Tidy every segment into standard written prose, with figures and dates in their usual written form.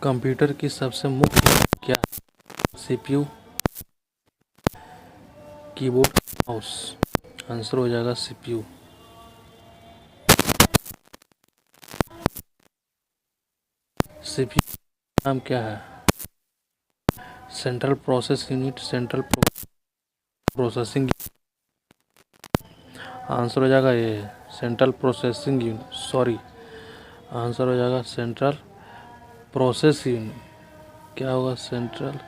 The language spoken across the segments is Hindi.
कंप्यूटर की सबसे मुख्य क्या है? CPU, keyboard, mouse. आंसर हो जाएगा सीपीयू। सीपीयू का नाम क्या है? Central process unit, central processing. Answer हो जाएगा ये central processing unit, sorry. Answer हो जाएगा सेंट्रल प्रोसेस यूनिट। क्या होगा? Central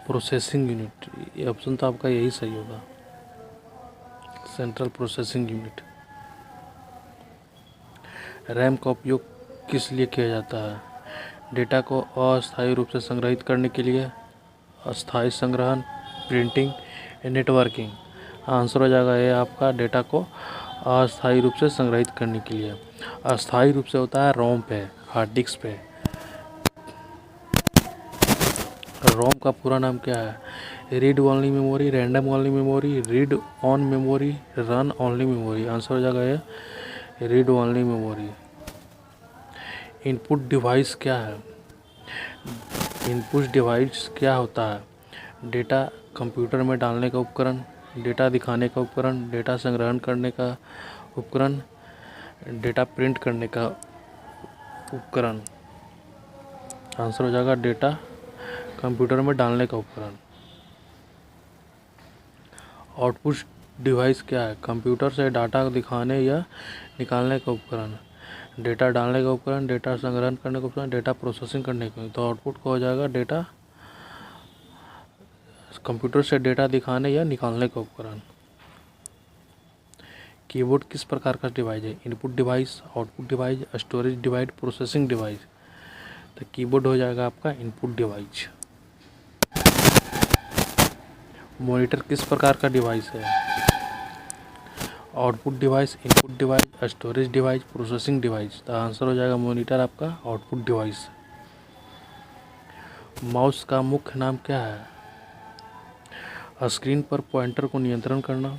processing unit. ये ऑप्शन तो आपका यही सही होगा, सेंट्रल प्रोसेसिंग यूनिट। रैम का उपयोग किस लिए किया जाता है? डेटा को अस्थायी रूप से संग्रहित करने के लिए, अस्थायी संग्रहण, प्रिंटिंग या नेटवर्किंग। आंसर हो जाएगा ये आपका डेटा को अस्थायी रूप से संग्रहित करने के लिए। अस्थायी रूप से होता है रोम पे, हार्ड डिस्क पे। रोम का पूरा नाम क्या है? Read only memory, random only memory, read on memory, run only memory. Answer हो जाएगा ये read only memory. Input device क्या है? इनपुट डिवाइस क्या होता है? डेटा कंप्यूटर में डालने का उपकरण, डेटा दिखाने का उपकरण, डेटा संग्रहण करने का उपकरण, डेटा प्रिंट करने का उपकरण। आंसर हो जाएगा डेटा कंप्यूटर में डालने का उपकरण। आउटपुट डिवाइस क्या है? कंप्यूटर से डाटा दिखाने या निकालने का उपकरण, डेटा डालने का उपकरण, डेटा संग्रहण करने का उपकरण, डेटा प्रोसेसिंग करने का। तो आउटपुट का हो जाएगा डेटा कंप्यूटर से डेटा दिखाने या निकालने का उपकरण। कीबोर्ड किस प्रकार का डिवाइस है? Input device, output device, storage device, processing device. तो कीबोर्ड हो जाएगा आपका इनपुट डिवाइस। मॉनिटर किस प्रकार का डिवाइस है? Output device, input device, storage device, processing device. तो आंसर हो जाएगा मॉनिटर आपका आउटपुट डिवाइस। माउस का मुख्य नाम क्या है? स्क्रीन पर पॉइंटर को नियंत्रण करना,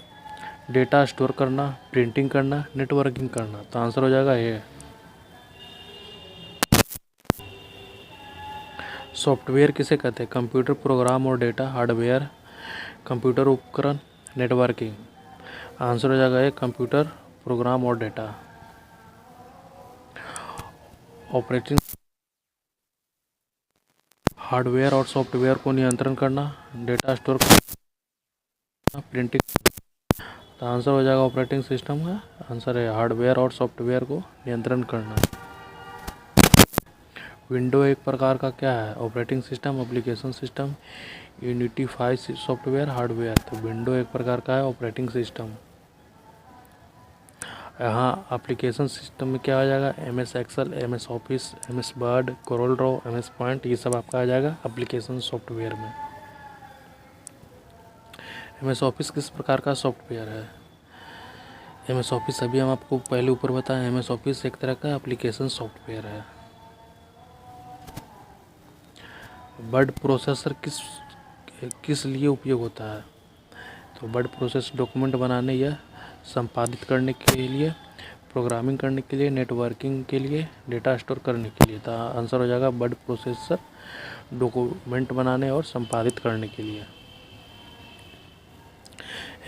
डेटा स्टोर करना, प्रिंटिंग करना, नेटवर्किंग करना। तो आंसर हो जाएगा ये। सॉफ्टवेयर किसे कहते हैं? कंप्यूटर प्रोग्राम और डेटा, हार्डवेयर, कंप्यूटर उपकरण, नेटवर्किंग। आंसर हो जाएगा ये कंप्यूटर प्रोग्राम और डेटा। ऑपरेटिंग हार्डवेयर और सॉफ्टवेयर को नियंत्रण करना, डेटा स्टोर करना, प्रिंटिंग। तो आंसर हो जाएगा ऑपरेटिंग सिस्टम का आंसर है हार्डवेयर और सॉफ्टवेयर को नियंत्रण करना। विंडो एक प्रकार का क्या है? Operating system, application system, unified software, hardware. तो विंडो एक प्रकार का है ऑपरेटिंग सिस्टम। यहाँ एप्लीकेशन सिस्टम में क्या आ जाएगा? MS excel, MS office, MS word, corel draw, MS point. ये सब आपका आ जाएगा एप्लीकेशन सॉफ्टवेयर में। MS ऑफिस किस प्रकार का सॉफ्टवेयर है? MS ऑफिस अभी हम आपको पहले ऊपर बताएं, MS ऑफिस एक तरह का एप्लीकेशन सॉफ्टवेयर है। वर्ड प्रोसेसर किस लिए उपयोग होता है? तो वर्ड प्रोसेस डॉक्यूमेंट बनाने या संपादित करने के लिए, प्रोग्रामिंग करने के लिए, नेटवर्किंग के लिए, डेटा स्टोर करने के लिए। तो आंसर हो जाएगा वर्ड प्रोसेसर डॉक्यूमेंट बनाने और संपादित करने के लिए।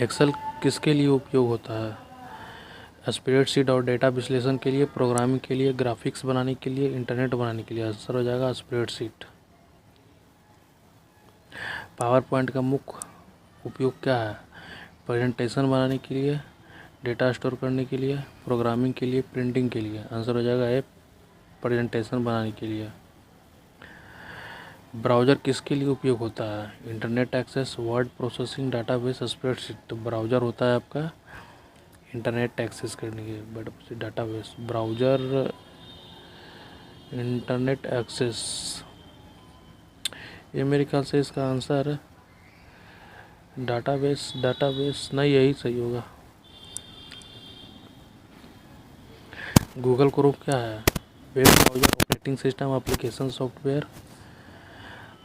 एक्सेल किसके लिए उपयोग होता है? स्प्रेडशीट और डेटा विश्लेषण के लिए, प्रोग्रामिंग के लिए, ग्राफिक्स बनाने के लिए, इंटरनेट बनाने के लिए। आंसर हो जाएगा स्प्रेडशीट। पावर पॉइंट का मुख्य उपयोग क्या है? प्रेजेंटेशन बनाने के लिए, डेटा स्टोर करने के लिए, प्रोग्रामिंग के लिए, प्रिंटिंग के लिए। आंसर हो जाएगा ये प्रेजेंटेशन बनाने के लिए। ब्राउज़र किसके लिए उपयोग होता है? Internet access, word processing, database, spreadsheet. तो ब्राउज़र होता है आपका इंटरनेट एक्सेस करने के, डाटाबेस। ब्राउज़र इंटरनेट एक्सेस, ये मेरे ख्याल से इसका आंसर डाटाबेस नहीं, यही सही होगा। गूगल क्रोम क्या है? Web browser, operating system, application software,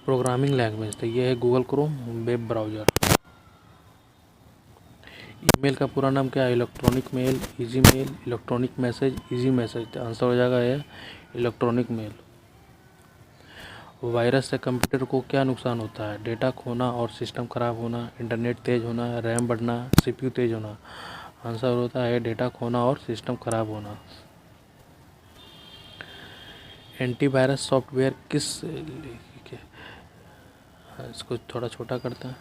programming language. तो ये है Google Chrome, web browser. Email का पूरा नाम क्या है? Electronic mail, easy mail, electronic message, easy message. तो आंसर हो जाएगा ये इलेक्ट्रॉनिक मेल। वायरस से कंप्यूटर को क्या नुकसान होता है? डेटा खोना और सिस्टम खराब होना, इंटरनेट तेज होना, रैम बढ़ना, सीपीयू तेज होना। आंसर होता है डेटा खोना और सिस्टम खराब होना। एंटीवायरस सॉफ्टवेयर इसको थोड़ा छोटा करते हैं।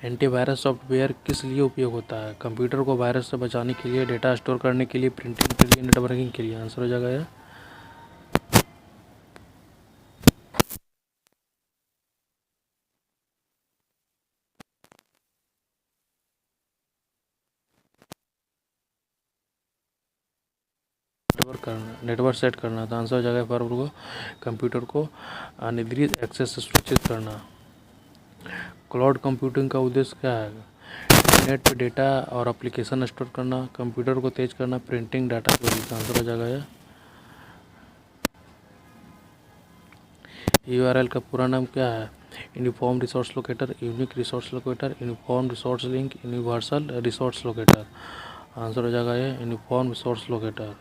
एंटीवायरस सॉफ्टवेयर किस लिए उपयोग होता है? कंप्यूटर को वायरस से बचाने के लिए, डेटा स्टोर करने के लिए, प्रिंटिंग के लिए, नेटवर्किंग के लिए। आंसर हो जाएगा यह नेटवर्क सेट करना। तो आंसर हो जाएगा फॉर को कंप्यूटर को अनियंत्रित एक्सेस से सुरक्षित करना। क्लाउड कंप्यूटिंग का उद्देश्य क्या है? इंटरनेट पे डेटा और एप्लीकेशन स्टोर करना, कंप्यूटर को तेज करना, प्रिंटिंग, डाटा स्टोरेज। आंसर हो जाएगा यह यूआरएल का पूरा नाम क्या है? Uniform resource locator, unique resource locator, uniform resource link, universal resource locator. Answer हो जाएगा ये uniform resource locator.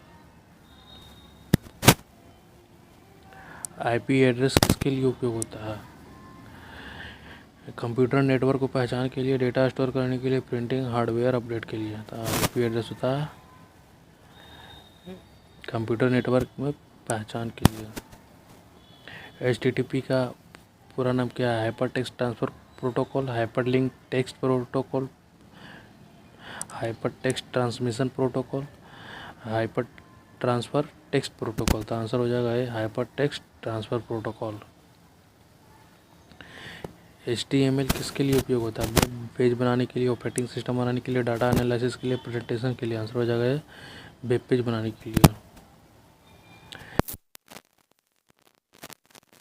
IP address किसके लिए उपयोग होता है? कंप्यूटर नेटवर्क को पहचान के लिए, डेटा स्टोर करने के लिए, प्रिंटिंग, हार्डवेयर अपडेट के लिए। तो आईपी एड्रेस होता है कंप्यूटर नेटवर्क में पहचान के लिए। HTTP का पूरा नाम क्या है? Hyper text transfer protocol, hyper link text protocol, hyper text transmission protocol, hyper transfer text protocol. तो आंसर हो जाएगा ये hyper text transfer protocol. HTML किसके लिए उपयोग होता है? वेब पेज बनाने के लिए, ऑपरेटिंग सिस्टम बनाने के लिए, डाटा एनालिसिस के लिए, प्रेजेंटेशन के लिए। आंसर हो जाएगा ये वेब पेज बनाने के लिए।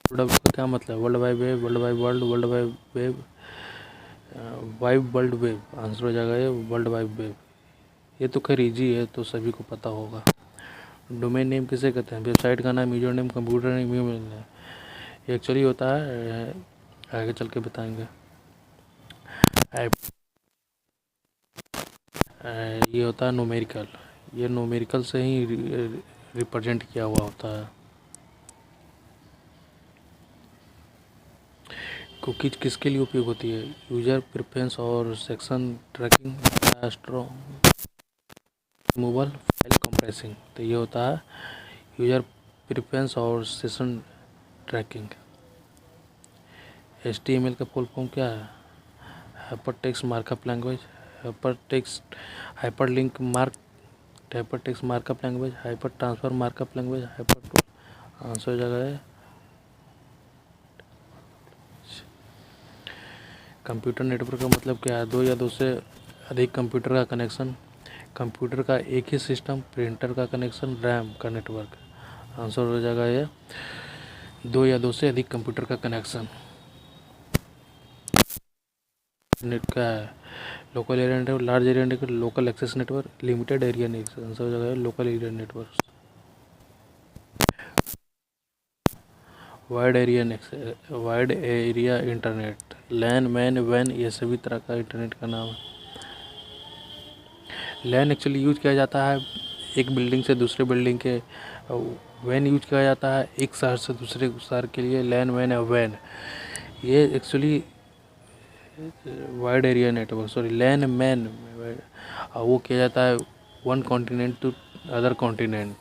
वर्ल्ड का क्या मतलब है? World wide web, world wide world, world wide web, vibe world web. Answer हो जाएगा ये वर्ल्ड वाइड वेब। ये तो खैर इजी है, तो सभी को पता होगा। डोमेन नेम किसे कहते हैं? वेबसाइट का नाम, user name, computer name, email name. ये एक्चुअली होता है, आगे चल के बताएंगे। ये होता है न्यूमेरिकल। ये न्यूमेरिकल से ही रिप्रेजेंट किया हुआ होता है। कुकीज किसके लिए उपयोग होती है? यूजर प्रेफरेंस और section tracking, strong removal, file compressing. तो ये होता है यूजर प्रेफरेंस और सेशन ट्रैकिंग। HTML का फुल फॉर्म क्या है? Hyper text markup language, hyper text hyper link mark, hyper text markup language, hyper transfer markup language, hyper tool. Answer हो जाएगा है कंप्यूटर नेटवर्क का मतलब क्या है? दो या दो से अधिक कंप्यूटर का कनेक्शन, कंप्यूटर का एक ही सिस्टम, प्रिंटर का कनेक्शन, रैम का नेटवर्क। आंसर हो जाएगा ये दो या दो से अधिक कंप्यूटर का कनेक्शन। नेट का है local area network, large area network, local access network, limited area network. Answer हो जाएगा local area network. Wide area internet, LAN, MAN, वैन, ये सभी तरह का इंटरनेट का नाम है। लैन एक्चुअली यूज किया जाता है एक बिल्डिंग से दूसरे बिल्डिंग के। वैन यूज किया जाता है एक शहर से दूसरे शहर के लिए। लैन, वैन या वैन, ये actually wide area network, sorry LAN MAN, वो किया जाता है one continent to other continent,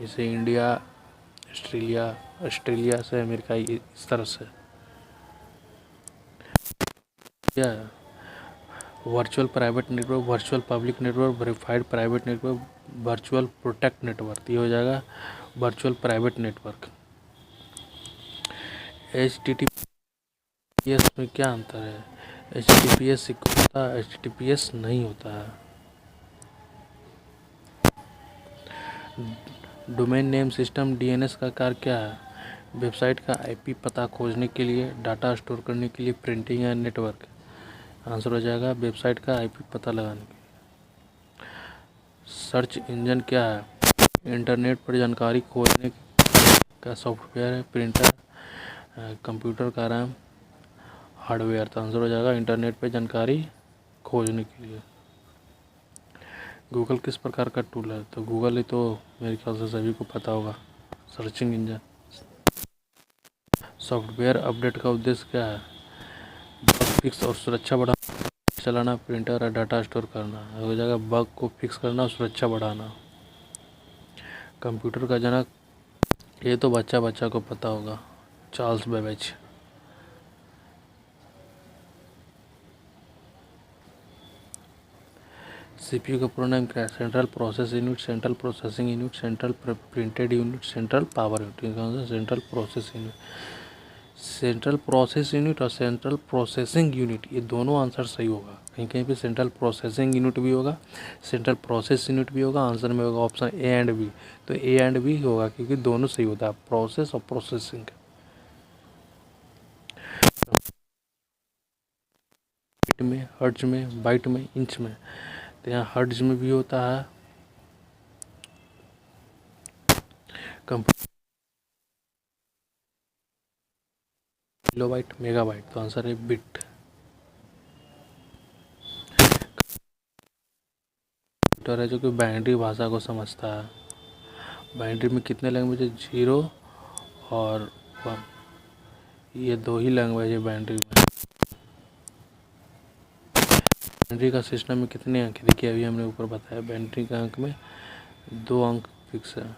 जैसे इंडिया, ऑस्ट्रेलिया, ऑस्ट्रेलिया से अमेरिका, इस तरह से। क्या virtual private network, virtual public network, verified private network, virtual protect network. ये हो जाएगा वर्चुअल प्राइवेट नेटवर्क। HTTPS में क्या अंतर है? HTTPS सिक्योर होता है, HTTPS नहीं होता है। डोमेन नेम सिस्टम DNS का कार्य क्या है? वेबसाइट का IP पता खोजने के लिए, डाटा स्टोर करने के लिए, प्रिंटिंग या नेटवर्क। आंसर हो जाएगा वेबसाइट का IP पता लगाने के लिए। सर्च इंजन क्या है? इंटरनेट पर जानकारी खोजने का सॉफ्टवेयर है, प्रिंटर, कंप्यूटर का रैम, हार्डवेयर। तो आंसर हो जाएगा इंटरनेट पर जानकारी खोजने के लिए। गूगल किस प्रकार का टूल है? तो गूगल ही तो मेरे ख्याल से सभी को पता होगा, सर्चिंग इंजन। सॉफ्टवेयर अपडेट का उद्देश्य क्या है? बग फिक्स और सुरक्षा बढ़ाना, चलाना, प्रिंटर और डाटा स्टोर करना। हो जाएगा बग को फिक्स करना और सुरक्षा बढ़ाना। कंप्यूटर का जनक, ये तो बच्चा बच्चा को पता होगा, चार्ल्स बेबेज। सीपीयू का पूरा नाम क्या है? Central process unit, central processing unit, central printed unit, central power unit. कौन सा? Central process unit. Central process unit और सेंट्रल प्रोसेसिंग यूनिट, ये दोनों आंसर सही होगा। कहीं कहीं पे सेंट्रल प्रोसेसिंग यूनिट भी होगा, सेंट्रल प्रोसेस यूनिट भी होगा। आंसर में होगा ऑप्शन ए एंड बी। तो ए एंड बी होगा क्योंकि दोनों सही होता है, प्रोसेस और प्रोसेसिंग। बिट में, हर्ट्ज में, बाइट में, इंच में। तो यहाँ हर्ट्ज में भी होता है। Kilobyte, megabyte. तो आंसर है बिट। कंप्यूटर है जो कि बाइनरी भाषा को समझता है। बाइनरी में कितने लैंग्वेज है? 0 और 1। ये दो ही लैंग्वेज है बाइनरी में। बाइनरी का सिस्टम में कितने अंक है? देखिए अभी हमने ऊपर बताया, बाइनरी का अंक में 2 अंक फिक्स है।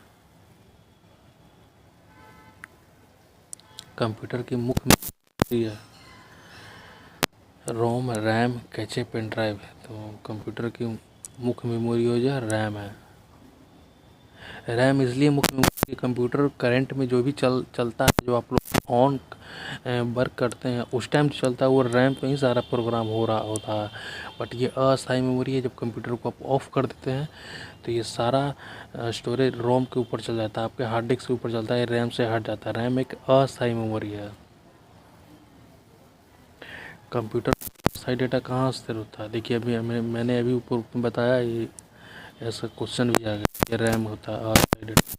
कंप्यूटर की मुख्य है रोम, रैम, कैचे, पेन ड्राइव। तो कंप्यूटर की मुख्य मेमोरी हो जाए रैम है। रैम इसलिए मुख्य मेमोरी, कंप्यूटर करंट में जो भी चलता है, जो आप लोग ऑन वर्क करते हैं उस टाइम जो चलता है वो रैम पे ही सारा प्रोग्राम हो रहा होता है। बट ये अस्थायी मेमोरी है, जब कंप्यूटर को आप ऑफ कर देते हैं तो ये सारा स्टोरेज रोम के ऊपर चल जाता है, आपके हार्ड डिस्क के ऊपर चलता है, रैम से हट जाता है। रैम एक अस्थायी मेमोरी है। कंप्यूटर अस्थायी डेटा कहाँ स्थिर होता है? देखिए अभी मैंने अभी ऊपर बताया, ये ऐसा क्वेश्चन भी आ गया, ये रैम होता है अस्थायी डेटा।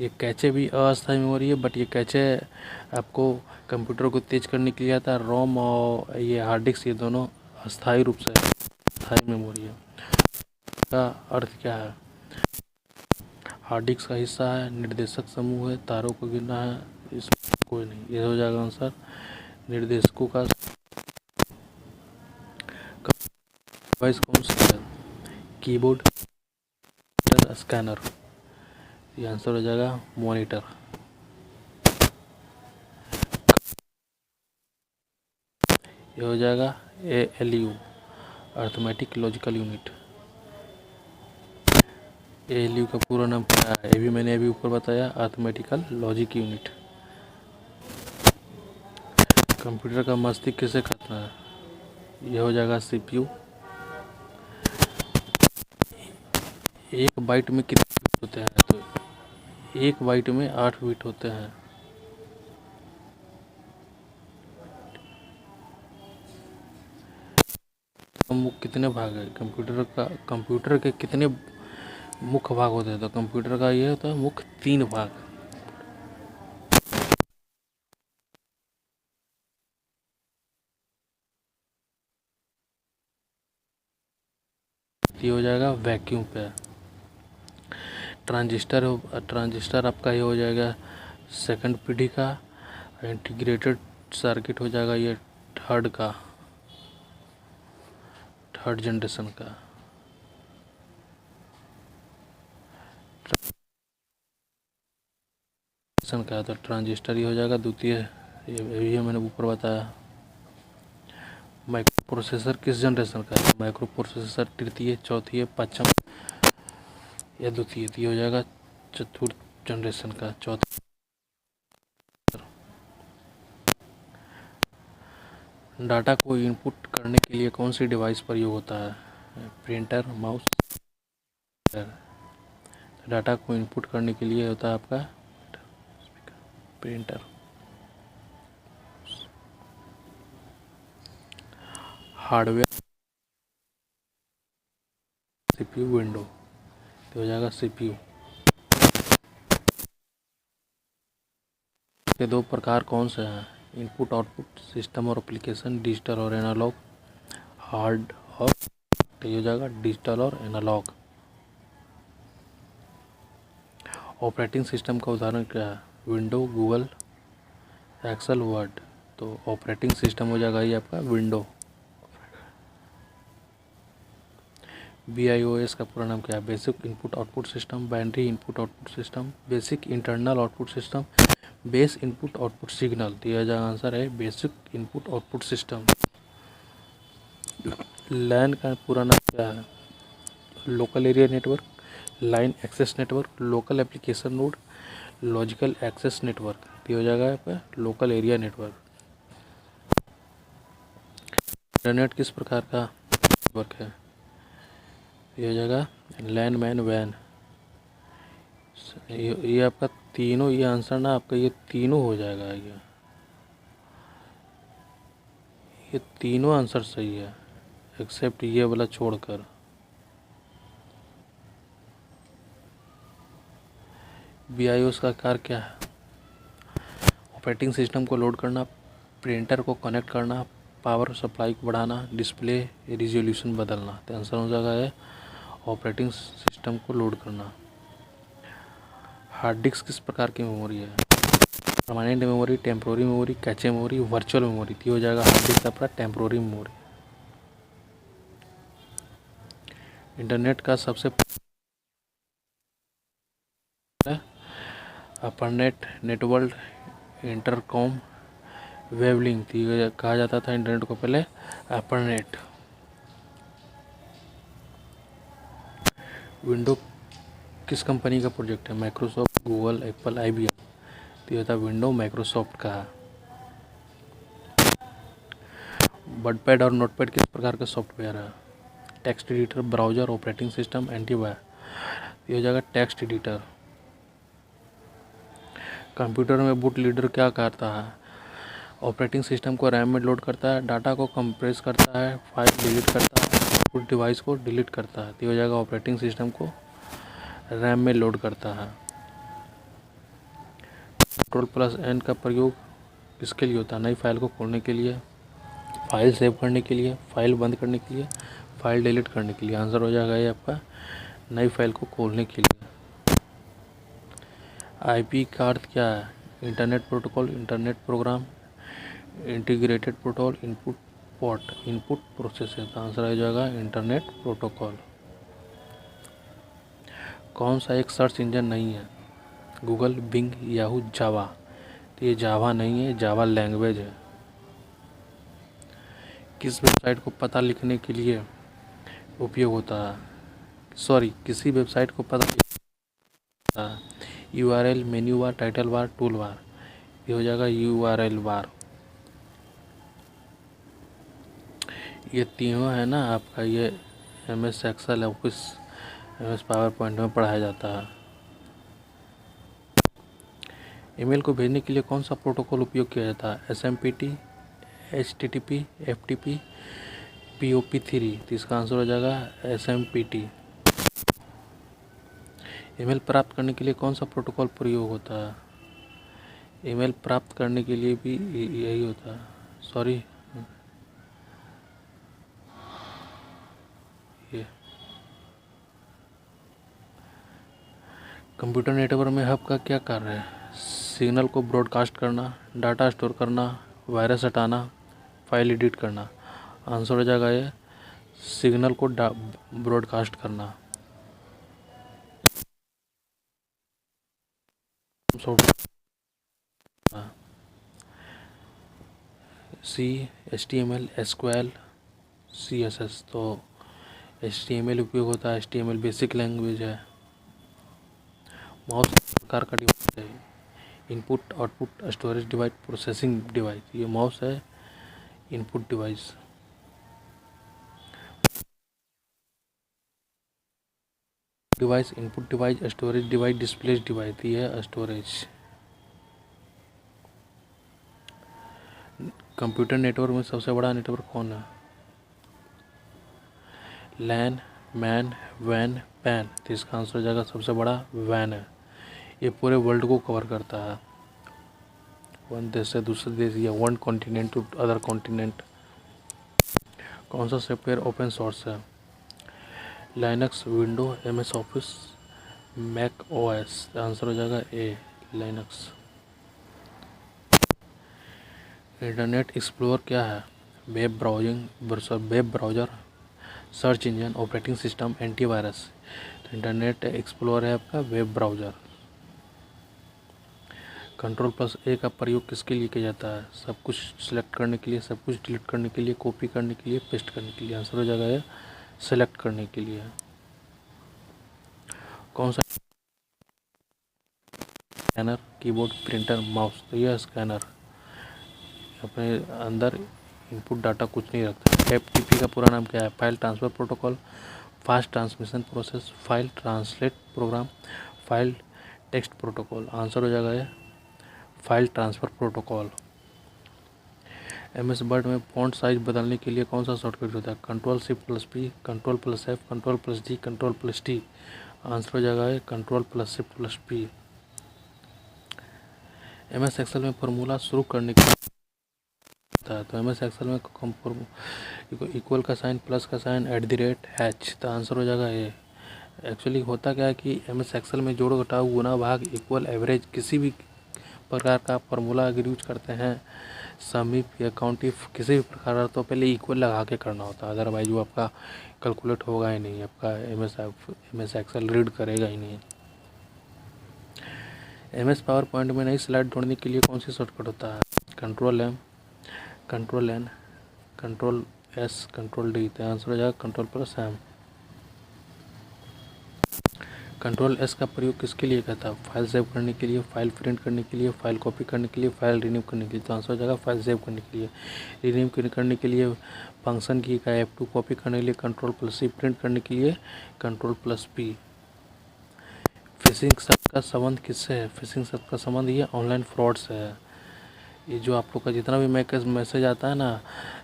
ये कैचे भी अस्थायी मेमोरी है, बट ये कैचे आपको कंप्यूटर को तेज करने के लिए आता है। रोम और ये हार्ड डिस्क, ये दोनों अस्थायी रूप से अस्थायी मेमोरी है। का अर्थ क्या है? हार्ड डिस्क का हिस्सा है, निर्देशक समूह है, तारों को गिनना है, इसमें कोई नहीं। ये हो जाएगा आंसर निर्देशकों का। डिवाइस कौन सा है? Keyboard, scanner. ये आंसर हो जाएगा मॉनिटर। ये हो जाएगा ALU, arithmetic logical unit. ALU का पूरा नाम क्या है? ये भी मैंने अभी ऊपर बताया, अर्थमेटिकल लॉजिक यूनिट। कंप्यूटर का मस्तिष्क किसे कहते हैं? ये हो जाएगा CPU। एक बाइट में कितने बिट होते हैं? तो एक बाइट में 8 बिट होते हैं। मुख्य कितने भाग है कंप्यूटर का? कंप्यूटर के कितने मुख्य भाग होते हैं? तो कंप्यूटर का ये होता है मुख्य 3 भाग। ये हो जाएगा वैक्यूम पे। ट्रांजिस्टर आपका ये हो जाएगा सेकंड पीढ़ी का। इंटीग्रेटेड सर्किट हो जाएगा ये थर्ड जनरेशन का। तो ट्रांजिस्टर ही हो जाएगा द्वितीय। ये मैंने ऊपर बताया। माइक्रो प्रोसेसर किस जनरेशन का है? माइक्रो प्रोसेसर तृतीय, चौथी, पंचम या द्वितीय। ये हो जाएगा चतुर्थ जनरेशन का, चौथा। डाटा को इनपुट करने के लिए कौन सी डिवाइस प्रयोग होता है? Printer, mouse. डाटा को इनपुट करने के लिए होता है आपका प्रिंटर। Hardware, CPU, window. तो हो जाएगा CPU। के 2 प्रकार कौन से हैं? इनपुट आउटपुट सिस्टम और एप्लीकेशन, डिजिटल और एनालॉग, हार्ड और। तो ये हो जाएगा डिजिटल और एनालॉग। ऑपरेटिंग सिस्टम का उदाहरण क्या है? Window, Google, excel, word. तो ऑपरेटिंग सिस्टम हो जाएगा ये आपका विंडो। BIOS का पूरा नाम क्या है? Basic input output system, binary input output system, basic internal output system, base input output signal. दिया जाएगा आंसर है basic input output system. LAN का पूरा नाम क्या है? Local area network, line access network, local application node, logical access network. दिया जाएगा आपका लोकल एरिया नेटवर्क। इंटरनेट किस प्रकार का नेटवर्क है? दिया जाएगा लैन, मैन, वैन। ये आपका तीनों, ये आंसर ना आपका ये तीनों हो जाएगा। ये तीनों आंसर सही है एक्सेप्ट ये वाला छोड़कर। BIOS का कार्य क्या है? ऑपरेटिंग सिस्टम को लोड करना, प्रिंटर को कनेक्ट करना, पावर सप्लाई को बढ़ाना, डिस्प्ले रिजोल्यूशन बदलना। तो आंसर हो जाएगा है ऑपरेटिंग सिस्टम को लोड करना। हार्ड डिस्क किस प्रकार की मेमोरी है? Permanent memory, temporary memory, cache memory, virtual memory. तो हो जाएगा हार्ड डिस्क आपका टेम्पोररी मेमोरी। इंटरनेट का सबसे अपर्नेट, नेटवर्क, इंटरकॉम, वेवलिंक। कहा जाता था इंटरनेट को पहले अपर्नेट। विंडो किस कंपनी का प्रोजेक्ट है? Microsoft, Google, Apple, IBM। तो ये था विंडो माइक्रोसॉफ्ट का है। वर्डपैड और नोटपैड किस प्रकार का सॉफ्टवेयर है? Text editor, browser, operating system, antivirus. ये हो जाएगा टेक्स्ट एडिटर। कंप्यूटर में बूट लीडर क्या करता है? ऑपरेटिंग सिस्टम को रैम में लोड करता है, डाटा को कंप्रेस करता है, फाइल डिलीट करता है, इनपुट डिवाइस को डिलीट करता है। तो हो जाएगा ऑपरेटिंग सिस्टम को रैम में लोड करता है। Ctrl+N का प्रयोग किसके लिए होता है? नई फाइल को खोलने के लिए, फाइल सेव करने के लिए, फाइल बंद करने के लिए, फाइल डिलीट करने के लिए। आंसर हो जाएगा ये आपका नई फाइल को खोलने के लिए। IP का अर्थ क्या है? Internet protocol, internet program, integrated protocol, input port, input processor. तो आंसर आ जाएगा इंटरनेट प्रोटोकॉल। कौन सा एक सर्च इंजन नहीं है? गूगल, बिंग, याहू, जावा। तो ये जावा नहीं है, जावा लैंग्वेज है। किस वेबसाइट को पता लिखने के लिए उपयोग होता है? किसी वेबसाइट को पता लिखता है। URL, menu bar, title bar, tool bar. ये हो जाएगा URL बार। ये तीनों है ना आपका, ये MS excel, office, MS power point में पढ़ाया जाता है। ईमेल को भेजने के लिए कौन सा प्रोटोकॉल उपयोग किया जाता है? SMPT, HTTP, FTP, POP3। तो इसका आंसर हो जाएगा SMPT। ईमेल प्राप्त करने के लिए कौन सा प्रोटोकॉल प्रयोग होता है? ईमेल प्राप्त करने के लिए भी यही होता है। ये कंप्यूटर नेटवर्क में हब का क्या कार्य है? सिग्नल को ब्रॉडकास्ट करना, डाटा स्टोर करना, वायरस हटाना, फाइल एडिट करना। आंसर हो जाएगा ये सिग्नल को ब्रॉडकास्ट करना। C, HTML, SQL, CSS। तो HTML उपयोग होता है। HTML बेसिक लैंग्वेज है। माउस प्रकार का डिवाइस है? Input, output, storage device, processing device. ये माउस है input device. Device, input device, storage device, display device. ये है स्टोरेज। कंप्यूटर नेटवर्क में सबसे बड़ा नेटवर्क कौन है? लैन, मैन, वैन, पैन। तो इसका आंसर हो जाएगा सबसे बड़ा वैन है। ये पूरे वर्ल्ड को कवर करता है, वन देश से दूसरे देश या one continent to other continent. कौन सा सॉफ्टवेयर ओपन सोर्स है? Linux, window, MS office, mac OS, answer हो जाएगा ए, लिनक्स। इंटरनेट एक्सप्लोरर क्या है? Web browser, search engine, operating system, antivirus. तो इंटरनेट एक्सप्लोरर है आपका वेब ब्राउज़र। कंट्रोल+A का प्रयोग किसके लिए किया जाता है? सब कुछ सिलेक्ट करने के लिए, सब कुछ डिलीट करने के लिए, कॉपी करने के लिए, पेस्ट करने के लिए। आंसर हो जाएगा ये सेलेक्ट करने के लिए। कौन सा स्कैनर, कीबोर्ड, प्रिंटर, माउस? तो यह स्कैनर अपने अंदर इनपुट डाटा कुछ नहीं रखता। FTP का पूरा नाम क्या है? File transfer protocol, fast transmission process, file translate program, file text protocol. Answer हो जाएगा ये file transfer protocol. MS word में फॉन्ट साइज बदलने के लिए कौन सा शॉर्टकट होता है? Ctrl+Shift+P, Ctrl+F, Ctrl+G, Ctrl+T। Answer हो जाएगा ये Ctrl+Shift+P। MS एक्सेल में फार्मूला शुरू करने के लिए होता है, तो MS एक्सेल में इक्वल का साइन, प्लस का साइन, @H। तो आंसर हो जाएगा ये। एक्चुअली होता क्या है कि MS एक्सेल में जोड़ घटाव गुना भाग इक्वल एवरेज किसी भी प्रकार का फार्मूला अगर यूज करते हैं, समीप या काउंटी किसी भी प्रकार का, तो पहले इक्वल लगा के करना होता है, अदरवाइज वो आपका कैलकुलेट होगा ही नहीं, आपका MS एक्सेल रीड करेगा ही नहीं। MS पावर पॉइंट में नई स्लाइड जोड़ने के लिए कौन सी शॉर्टकट होता है? Ctrl+M, Ctrl+N, Ctrl+S, Ctrl+D। तो आंसर हो जाएगा Ctrl+M। Ctrl+S का प्रयोग किसके लिए करता है? फाइल सेव करने के लिए, फाइल प्रिंट करने के लिए, फाइल कॉपी करने के लिए, फाइल रिन्यू करने के लिए। तो आंसर हो जाएगा फाइल सेव करने के लिए। रिन्यू करने के लिए फंक्शन की का F2, कॉपी करने के लिए Ctrl+C, प्रिंट करने के लिए Ctrl+P। फिशिंग शब्द का संबंध किससे है? फिशिंग शब्द का संबंध ये ऑनलाइन फ्रॉड से है। ये जो आप लोग का जितना भी मैसेज आता है ना,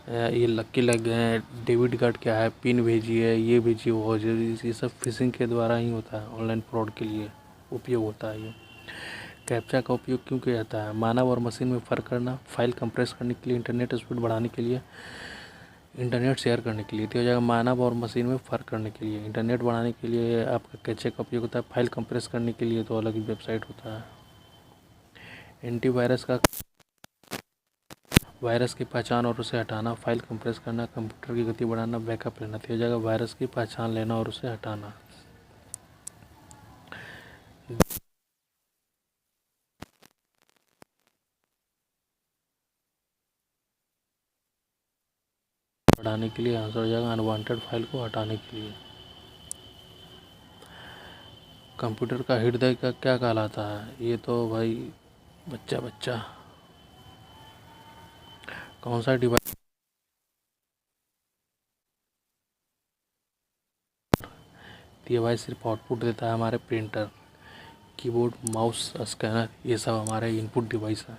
ये लक्की लग गए हैं, डेबिट कार्ड क्या है, पिन भेजिए, ये भेजिए, वो भेजिए, ये सब फिशिंग के द्वारा ही होता है, ऑनलाइन फ्रॉड के लिए उपयोग होता है ये। कैप्चा का उपयोग क्यों किया जाता है? मानव और मशीन में फ़र्क करना, फाइल कंप्रेस करने के लिए, इंटरनेट स्पीड बढ़ाने के लिए, इंटरनेट शेयर करने के लिए। तो हो जाएगा मानव और मशीन में फ़र्क करने के लिए। इंटरनेट बढ़ाने के लिए आपका कैप्चा का उपयोग होता है, फाइल कंप्रेस करने के लिए तो अलग ही वेबसाइट होता है। एंटीवायरस का वायरस की पहचान और उसे हटाना, फाइल कंप्रेस करना, कंप्यूटर की गति बढ़ाना, बैकअप लेना। तो हो जाएगा वायरस की पहचान लेना और उसे हटाना। बढ़ाने के लिए आंसर हो जाएगा अनवांटेड फाइल को हटाने के लिए। कंप्यूटर का हृदय का क्या कहलाता है? ये तो भाई बच्चा कौन सा डिवाइस सिर्फ आउटपुट देता है? हमारे प्रिंटर, कीबोर्ड, माउस, स्कैनर, ये सब हमारे इनपुट डिवाइस है।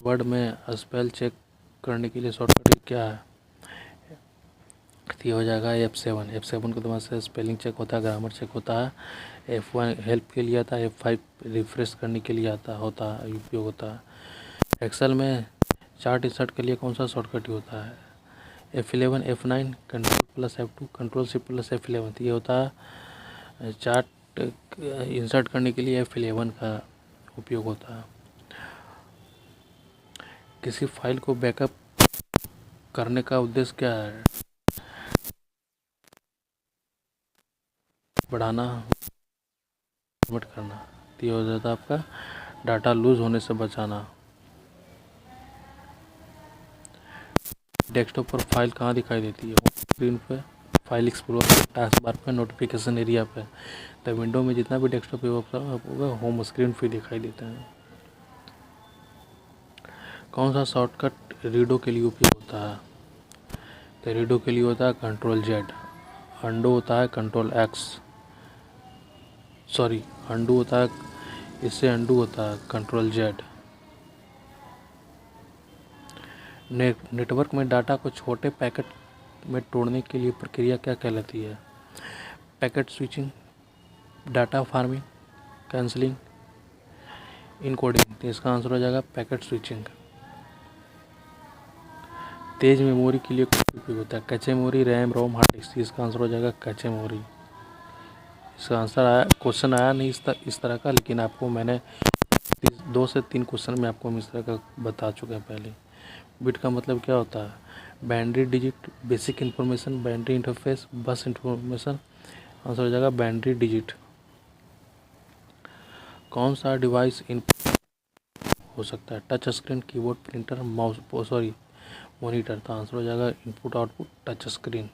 वर्ड में स्पेल चेक करने के लिए शॉर्टकट क्या है? ये हो जाएगा F7 के द्वारा से स्पेलिंग चेक होता है, ग्रामर चेक होता है। F1 हेल्प के लिए आता है, F5 रिफ्रेश करने के लिए होता है, उपयोग होता है। एक्सेल में चार्ट इंसर्ट के लिए कौन सा शॉर्टकट होता है? F11, F9, Ctrl+F2, Ctrl+C+F11। तो ये होता है चार्ट इंसर्ट करने के लिए F11 का उपयोग होता है। किसी फाइल को बैकअप करने का उद्देश्य क्या है? बढ़ाना, फॉर्मेट करना। तो ये हो जाता है आपका डाटा लूज होने से बचाना। डेस्कटॉप पर फाइल कहाँ दिखाई देती है? होम स्क्रीन पे, फाइल एक्सप्लोरर पे, टास्क बार पे, नोटिफिकेशन एरिया पे। तो विंडो में जितना भी डेस्कटॉप होगा होम स्क्रीन पे दिखाई देता है। कौन सा शॉर्टकट रीडो के लिए उपयोग होता है? तो रीडो के लिए होता है Ctrl+Z। अंडो होता है Ctrl+X, सॉरी अंडू होता है, इससे अंडू होता है Ctrl+Z। नेटवर्क में डाटा को छोटे पैकेट में तोड़ने के लिए प्रक्रिया क्या कहलाती है? Packet switching, data farming, cancelling, encoding. तो इसका आंसर हो जाएगा पैकेट स्विचिंग। तेज मेमोरी के लिए कुछ उपयोग होता है। कैचे मेमोरी, रैम, रोम, हार्ड डिस्क। इसका आंसर हो जाएगा कैचे मेमोरी। इसका आंसर आया, क्वेश्चन आया नहीं इस तरह का, लेकिन आपको मैंने 2 से 3 क्वेश्चन में आपको इस तरह का बता चुके हैं पहले। बिट का मतलब क्या होता है? Binary digit, basic information, binary interface, बस इन्फॉर्मेशन। आंसर हो जाएगा बाइनरी डिजिट। कौन सा डिवाइस इनपुट हो सकता है? Touch screen, keyboard, printer, mouse, monitor. तो आंसर हो जाएगा इनपुट आउटपुट टच स्क्रीन।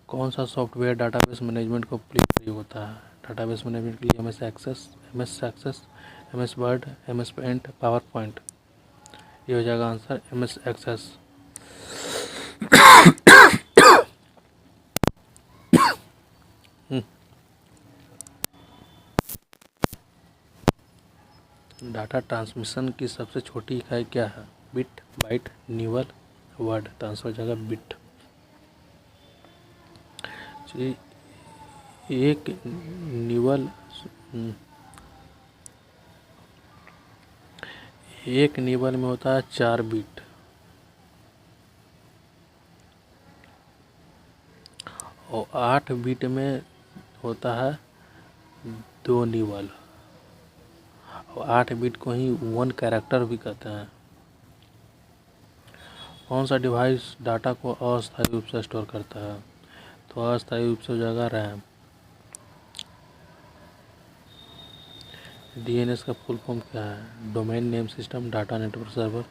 कौन सा सॉफ्टवेयर डाटाबेस मैनेजमेंट को प्रयोग होता है? डाटाबेस मैनेजमेंट के लिए MS access, MS word, MS paint, power point. ये हो जाएगा answer MS access. Data transmission की सबसे छोटी इकाई क्या है? Bit, byte, nibble, word. तो आंसर हो जाएगा बिट। एक निबल में होता है 4 बिट और 8 बिट में होता है 2 निबल और 8 बिट को ही 1 कैरेक्टर भी कहते हैं। कौन सा डिवाइस डाटा को अस्थायी रूप से स्टोर करता है? तो अस्थायी रूप से हो जाएगा रैम। डीएनएस का फुल फॉर्म क्या है? Domain name system, data network server,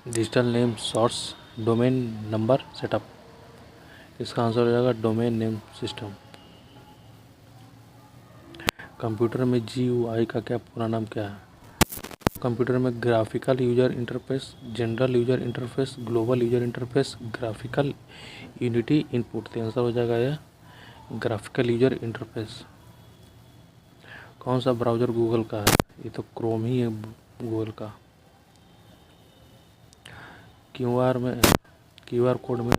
digital name source, domain number setup. इसका आंसर हो जाएगा डोमेन नेम सिस्टम। कंप्यूटर में जीयूआई का क्या पूरा नाम क्या है? कंप्यूटर में graphical user interface, general user interface, global user interface, graphical unity input. तो आंसर हो जाएगा यह ग्राफिकल यूजर इंटरफेस। कौन सा ब्राउज़र गूगल का है? ये तो क्रोम ही है गूगल का। क्यूआर कोड में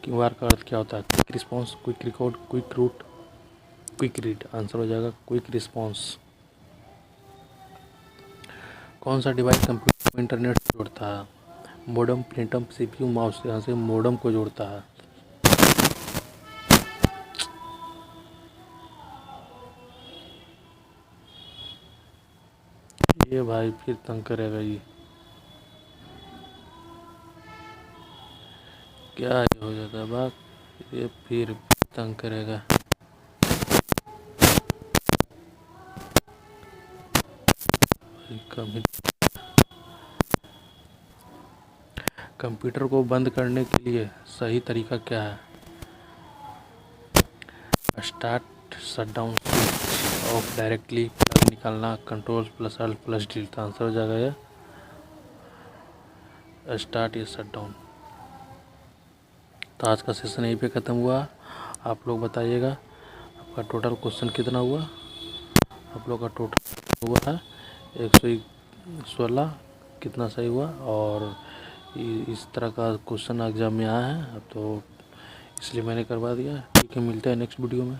क्यूआर का अर्थ क्या होता है? Quick response, quick record, quick route, quick read. Answer हो जाएगा क्विक रिस्पॉन्स। कौन सा डिवाइस कंप्यूटर में इंटरनेट से जोड़ता है? Modem, printer, CPU, mouse. यहाँ से मोडेम को जोड़ता है। ये भाई फिर तंग करेगा ये। क्या ये हो जाता है बात, ये फिर तंग करेगा। कंप्यूटर को बंद करने के लिए सही तरीका क्या है? Start, shut down, switch off directly, plug निकालना, control plus alt plus delete. Answer हो जाएगा ये स्टार्ट या शट डाउन। तो आज का सेशन यहीं पे ख़त्म हुआ। आप लोग बताइएगा आपका टोटल क्वेश्चन कितना हुआ? आप लोग का टोटल हुआ है 116। कितना सही हुआ? और इस तरह का क्वेश्चन एग्जाम में आया है, अब तो इसलिए मैंने करवा दिया। ठीक है, मिलते हैं नेक्स्ट वीडियो में।